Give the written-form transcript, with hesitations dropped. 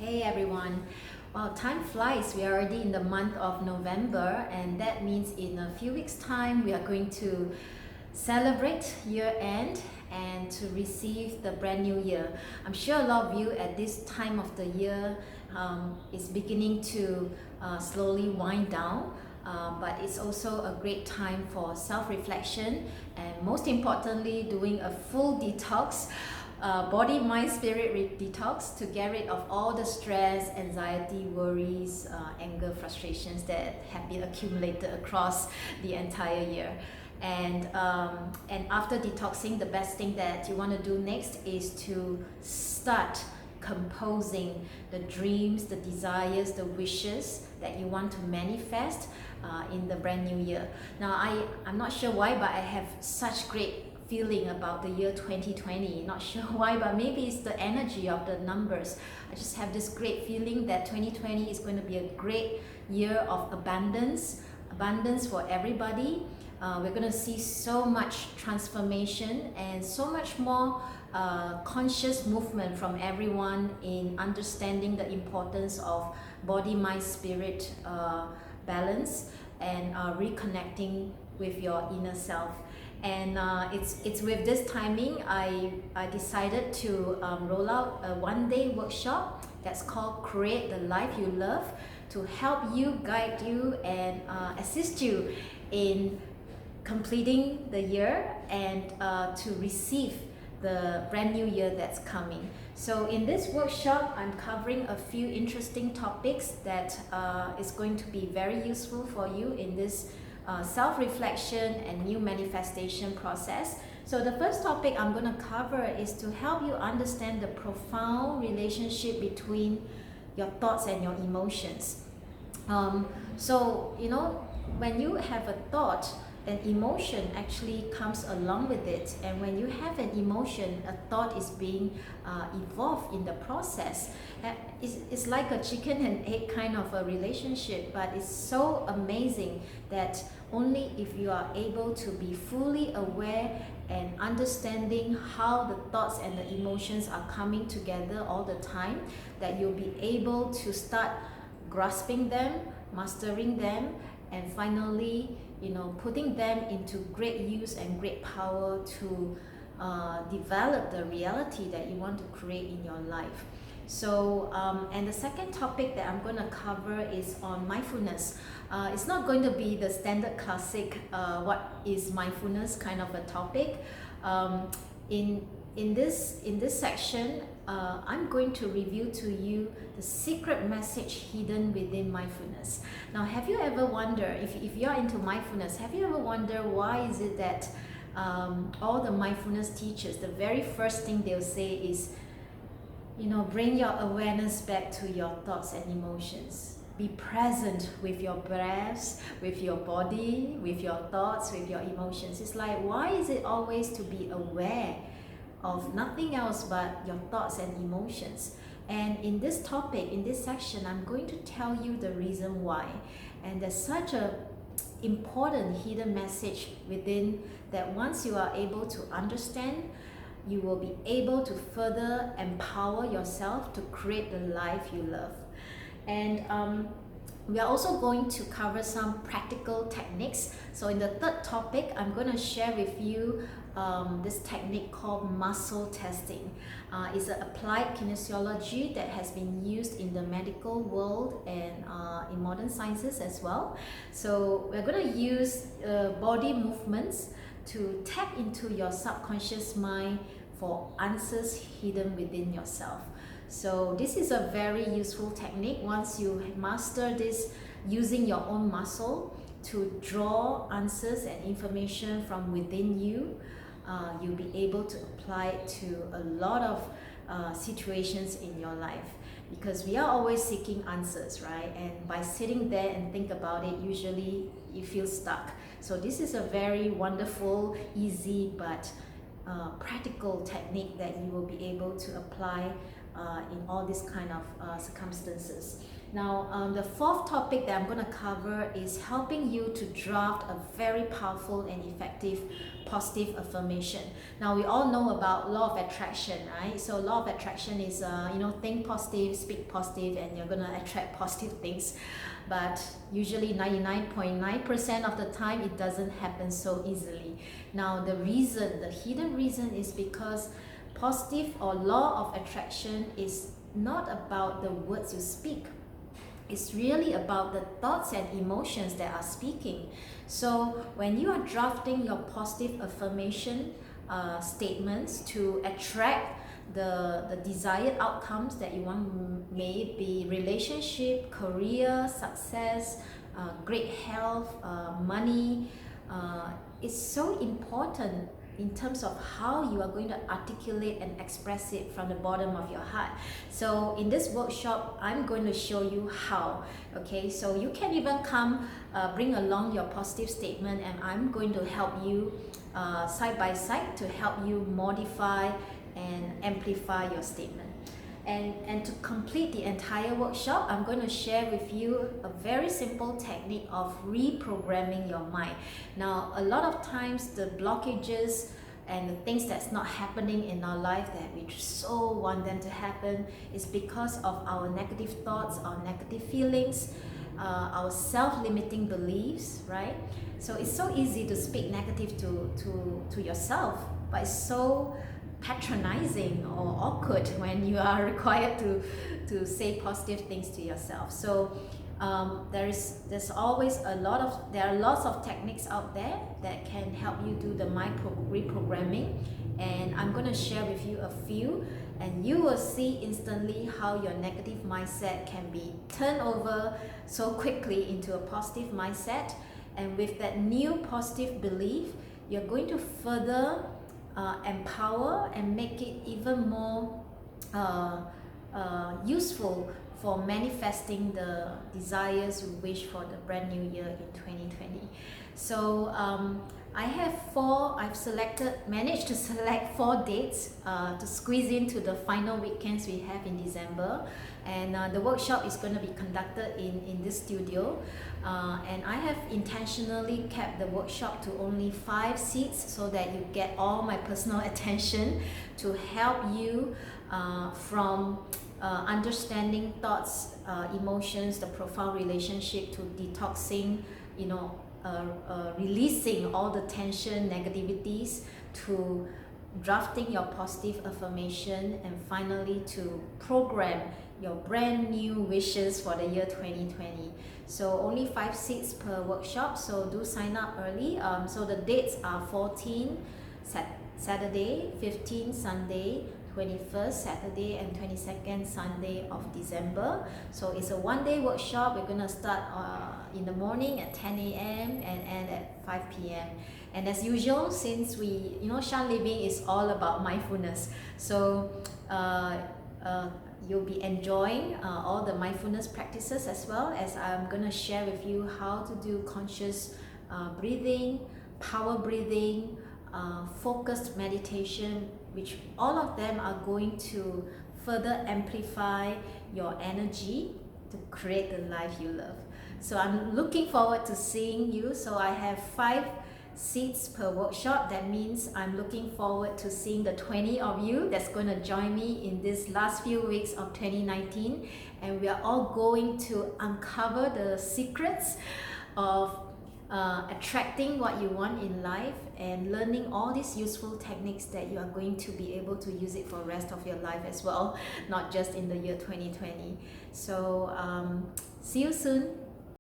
Hey everyone. Wow, time flies. We are already in the month of November, and that means in a few weeks' time we are going to celebrate year end and to receive the brand new year. I'm sure a lot of you at this time of the year is beginning to slowly wind down. But it's also a great time for self-reflection and most importantly doing a full detox, body, mind, spirit detox to get rid of all the stress, anxiety, worries, anger, frustrations that have been accumulated across the entire year. And after detoxing, the best thing that you want to do next is to start composing the dreams, the desires, the wishes that you want to manifest in the brand new year. Now, I'm not sure why, but I have such great feeling about the year 2020. Not sure why, but maybe it's the energy of the numbers. I just have this great feeling that 2020 is going to be a great year of abundance for everybody. We're going to see so much transformation and so much more conscious movement from everyone in understanding the importance of body, mind, spirit balance and reconnecting with your inner self. And it's with this timing I decided to roll out a one-day workshop that's called Create the Life You Love, to help you, guide you, and assist you in completing the year and to receive the brand new year that's coming. So in this workshop, I'm covering a few interesting topics that is going to be very useful for you in this self-reflection and new manifestation process. So the first topic I'm going to cover is to help you understand the profound relationship between your thoughts and your emotions. So, when you have a thought, an emotion actually comes along with it, and when you have an emotion, a thought is being evolved in the process. It's like a chicken and egg kind of a relationship, but it's so amazing that only if you are able to be fully aware and understanding how the thoughts and the emotions are coming together all the time, that you'll be able to start grasping them, mastering them, and finally putting them into great use and great power to develop the reality that you want to create in your life. So and the second topic that I'm going to cover is on mindfulness. It's not going to be the standard classic what is mindfulness kind of a topic. In this section, I'm going to reveal to you the secret message hidden within mindfulness. Now, have you ever wondered, if you're into mindfulness, have you ever wondered why is it that all the mindfulness teachers, the very first thing they'll say is, bring your awareness back to your thoughts and emotions. Be present with your breaths, with your body, with your thoughts, with your emotions. It's like, why is it always to be aware of nothing else but your thoughts and emotions? And in this topic, in this section, I'm going to tell you the reason why. And there's such a important hidden message within that once you are able to understand, you will be able to further empower yourself to create the life you love. And we are also going to cover some practical techniques. So in the third topic, I'm going to share with you this technique called muscle testing. It's an applied kinesiology that has been used in the medical world and in modern sciences as well. So we're going to use body movements to tap into your subconscious mind for answers hidden within yourself. So this is a very useful technique. Once you master this, using your own muscle to draw answers and information from within you, you'll be able to apply it to a lot of situations in your life, because we are always seeking answers, right? And by sitting there and think about it, usually you feel stuck. So this is a very wonderful, easy, but practical technique that you will be able to apply in all these kind of circumstances. Now, the fourth topic that I'm going to cover is helping you to draft a very powerful and effective positive affirmation. Now, we all know about law of attraction, right? So law of attraction is, think positive, speak positive, and you're going to attract positive things. But usually 99.9% of the time, it doesn't happen so easily. Now, the hidden reason is because positive or law of attraction is not about the words you speak. It's really about the thoughts and emotions that are speaking. So when you are drafting your positive affirmation statements to attract the desired outcomes that you want, may it be relationship, career, success, great health, money, it's so important in terms of how you are going to articulate and express it from the bottom of your heart. So in this workshop, I'm going to show you how. Okay, so you can even come bring along your positive statement, and I'm going to help you side by side to help you modify and amplify your statement. And to complete the entire workshop, I'm going to share with you a very simple technique of reprogramming your mind. Now, a lot of times the blockages and the things that's not happening in our life that we so want them to happen is because of our negative thoughts, our negative feelings, our self-limiting beliefs, right? So it's so easy to speak negative to yourself, but it's so patronizing or awkward when you are required to say positive things to yourself. So there's always there are lots of techniques out there that can help you do the mind reprogramming, and I'm going to share with you a few, and you will see instantly how your negative mindset can be turned over so quickly into a positive mindset. And with that new positive belief, you're going to further empower and make it even more useful for manifesting the desires you wish for the brand new year in 2020. So I've managed to select 4 dates to squeeze into the final weekends we have in December, and the workshop is going to be conducted in this studio, and I have intentionally kept the workshop to only 5 seats so that you get all my personal attention to help you from understanding thoughts, emotions, the profound relationship, to detoxing, releasing all the tension, negativities, to drafting your positive affirmation, and finally to program your brand new wishes for the year 2020. So only 5 seats per workshop, so do sign up early. So the dates are 14 Saturday, 15 Sunday, 21st Saturday, and 22nd Sunday of December. So it's a 1-day workshop. We're going to start in the morning at 10 a.m. and end at 5 p.m. And as usual, since Shan Living is all about mindfulness, so you'll be enjoying all the mindfulness practices, as well as I'm going to share with you how to do conscious breathing, power breathing, focused meditation, which all of them are going to further amplify your energy to create the life you love. So I'm looking forward to seeing you. So I have 5 seats per workshop. That means I'm looking forward to seeing the 20 of you that's going to join me in this last few weeks of 2019, and we are all going to uncover the secrets of attracting what you want in life, and learning all these useful techniques that you are going to be able to use it for the rest of your life as well, not just in the year 2020. So see you soon.